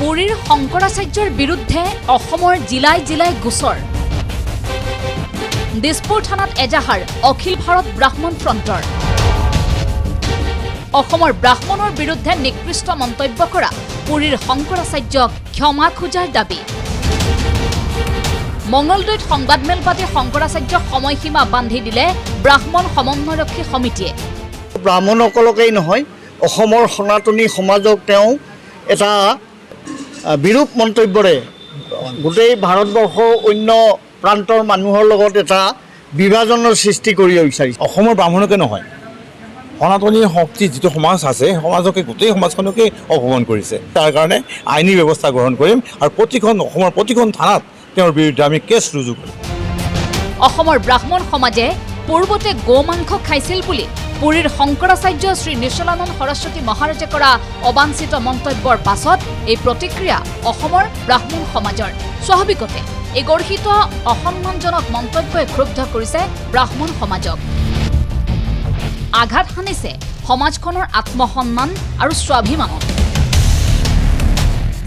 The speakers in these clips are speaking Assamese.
পুৰীৰ শংকৰাচাৰ্যৰ বিৰুদ্ধে অসমৰ জিলাই জিলাই গোচৰ দিছপুৰ থানাত এজাহাৰ অখিল ভাৰত ব্ৰাহ্মণ ফ্ৰণ্টৰ অসমৰ ব্ৰাহ্মণৰ বিৰুদ্ধে নিকৃষ্ট মন্তব্য কৰা পুৰীৰ শংকৰাচাৰ্যক ক্ষমা খোজাৰ দাবী মঙ্গলদৈত সংবাদমেল পাতি শংকৰাচাৰ্যক সময়সীমা বান্ধি দিলে ব্ৰাহ্মণ সমন্বয়ৰক্ষী সমিতিয়ে ব্ৰাহ্মণসকলকেই নহয় অসমৰ সনাতনী সমাজক তেওঁ এটা বিৰূপ মন্তব্যৰে গোটেই ভাৰতবৰ্ষৰ অন্য প্ৰান্তৰ মানুহৰ লগত এটা বিভাজনৰ সৃষ্টি কৰিব বিচাৰিছে। অসমৰ ব্ৰাহ্মণকে নহয় সনাতনী শক্তি যিটো সমাজ আছে সমাজকে গোটেই সমাজখনকে অপমান কৰিছে। তাৰ কাৰণে আইনী ব্যৱস্থা গ্ৰহণ কৰিম আৰু অসমৰ প্ৰতিখন থানাত তেওঁৰ বিৰুদ্ধে আমি কেছ ৰুজু কৰিম। অসমৰ ব্ৰাহ্মণ সমাজে পূৰ্বতে গোমাংস খাইছিল বুলি পুৰীৰ শংকৰাচাৰ্য শ্ৰী নিশ্চলানন্দ সৰস্বতী মহাৰাজে কৰা অবাঞ্ছিত মন্তব্যৰ পাছত এই প্ৰতিক্ৰিয়া অসমৰ ব্ৰাহ্মণ সমাজৰ। স্বাভাৱিকতে এই গৰ্হিত অসন্মানজনক মন্তব্যই ক্ষুব্ধ কৰিছে ব্ৰাহ্মণ সমাজক। আঘাত হানিছে সমাজখনৰ আত্মসন্মান আৰু স্বাভিমানত,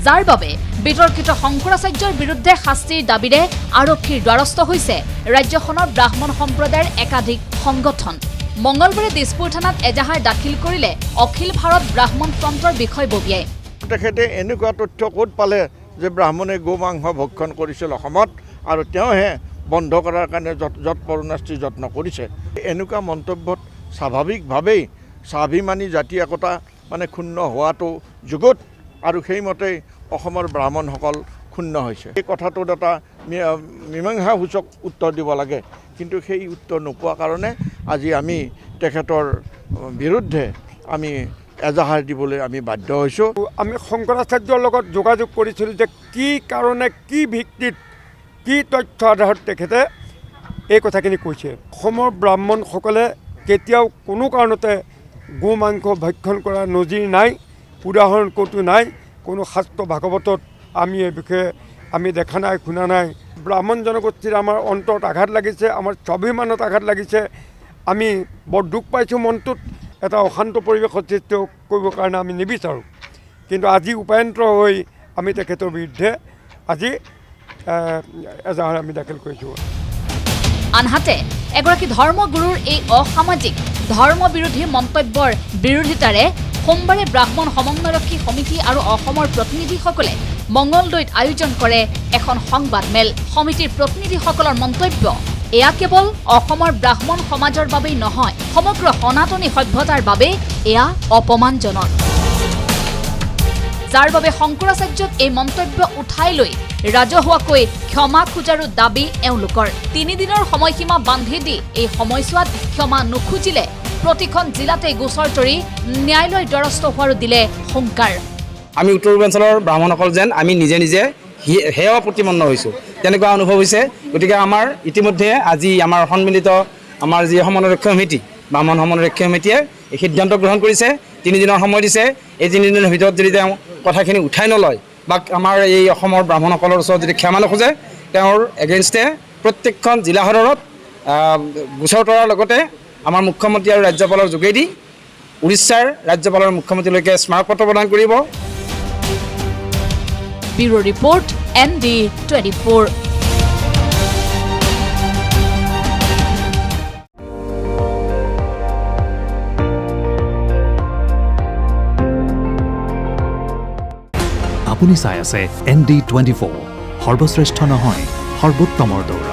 যাৰ বাবে বিতৰ্কিত শংকৰাচাৰ্যৰ বিৰুদ্ধে শাস্তিৰ দাবীৰে আৰক্ষীৰ দ্বাৰস্থ হৈছে ৰাজ্যখনৰ ব্ৰাহ্মণ সম্প্ৰদায়ৰ একাধিক সংগঠন। মঙ্গলবাৰে দিছপুৰ থানাত এজাহাৰ দাখিল কৰিলে অখিল ভাৰত ব্ৰাহ্মণ ফ্ৰণ্টৰ বিষয়ববীয়াই। তেখেতে এনেকুৱা তথ্য ক'ত পালে যে ব্ৰাহ্মণে গোমাংস ভক্ষণ কৰিছিল অসমত আৰু তেওঁহে বন্ধ কৰাৰ কাৰণে যৎপৰোনাস্তি যত্ন কৰিছে। এনেকুৱা মন্তব্যত স্বাভাৱিকভাৱেই স্বাভিমানী জাতি একতা ক্ষুণ্ণ হোৱাটো যুগত আৰু সেইমতেই অসমৰ ব্ৰাহ্মণসকল ক্ষুণ্ণ হৈছে। এই কথাটোত এটা মীমাংসাসূচক উত্তৰ দিব লাগে, কিন্তু সেই উত্তৰ নোপোৱাৰ কাৰণে আজি আমি তেখেতৰ বিৰুদ্ধে আমি এজাহাৰ দিবলৈ আমি বাধ্য হৈছোঁ। আমি শংকৰাচাৰ্যৰ লগত যোগাযোগ কৰিছিলোঁ যে কি কাৰণে কি ভিত্তিত কি তথ্য আধাৰত তেখেতে এই কথাখিনি কৈছে। অসমৰ ব্ৰাহ্মণসকলে কেতিয়াও কোনো কাৰণতে গোমাংস ভক্ষণ কৰা নজিৰ নাই, উদাহৰণ ক'তো নাই। কোনো শাস্ত্ৰ ভাগৱতত আমি এই বিষয়ে আমি দেখা নাই, শুনা নাই। ব্ৰাহ্মণ জনগোষ্ঠীৰ আমাৰ অন্তৰত আঘাত লাগিছে, আমাৰ স্বাভিমানত আঘাত লাগিছে। আমি বৰ দুখ পাইছোঁ, মনটোত এটা অশান্ত পৰিৱেশৰ সৃষ্টি কৰিবৰ কাৰণে আমি নিবিচাৰোঁ। কিন্তু আজি উপায়ন্তৰ হৈ আমি তেখেতৰ বিৰুদ্ধে আজি এজাহাৰ আমি দাখিল কৰিছোঁ। আনহাতে এগৰাকী ধৰ্মগুৰুৰ এই অসামাজিক ধৰ্মবিৰোধী মন্তব্যৰ বিৰোধিতাৰে সোমবাৰে ব্ৰাহ্মণ সমন্বয়ৰক্ষী সমিতি আৰু অসমৰ প্ৰতিনিধিসকলে মঙ্গলদৈত আয়োজন কৰে এখন সংবাদমেল। সমিতিৰ প্ৰতিনিধিসকলৰ মন্তব্য, এয়া কেৱল অসমৰ ব্ৰাহ্মণ সমাজৰ বাবেই নহয়, সমগ্ৰ সনাতনী সভ্যতাৰ বাবে এয়া অপমানজনক, যাৰ বাবে শংকৰাচাৰ্যক এই মন্তব্য উঠাই লৈ ৰাজহুৱাকৈ ক্ষমা খোজাৰো দাবী এওঁলোকৰ। 3 দিনৰ সময়সীমা বান্ধি দি এই সময়ছোৱাত ক্ষমা নুখুজিলে প্ৰতিখন জিলাতে গোচৰ তৰি ন্যায়ালয়ৰ দ্বাৰস্থ হোৱাৰো দিলে হুংকাৰ। আমি উত্তৰ পূৰ্বাঞ্চলৰ ব্ৰাহ্মণসকল যেন আমি নিজে নিজে সেৱা প্ৰতিপন্ন হৈছোঁ, তেনেকুৱা অনুভৱ হৈছে। গতিকে আমাৰ ইতিমধ্যে আজি আমাৰ সন্মিলিত আমাৰ যি সমন্বয়ৰক্ষী সমিতি, ব্ৰাহ্মণ সমন্বয়ৰক্ষী সমিতিয়ে এই সিদ্ধান্ত গ্ৰহণ কৰিছে। 3 দিনৰ সময় দিছে। এই 3 দিনৰ ভিতৰত যদি তেওঁ কথাখিনি উঠাই নলয় বা আমাৰ এই অসমৰ ব্ৰাহ্মণসকলৰ ওচৰত যদি ক্ষমা নোখোজে, তেওঁৰ এগেইনষ্টে প্ৰত্যেকখন জিলা সদৰত গোচৰ তৰাৰ লগতে আমাৰ মুখ্যমন্ত্ৰী আৰু ৰাজ্যপালৰ যোগেদি উৰিষ্যাৰ ৰাজ্যপালৰ মুখ্যমন্ত্ৰীলৈকে স্মাৰকপত্ৰ প্ৰদান কৰিব। Bureau report ND24। আপুনি চাই আছে ND24, সৰ্বশ্ৰেষ্ঠ নহয়, সৰ্বোত্তমৰ দৌৰা।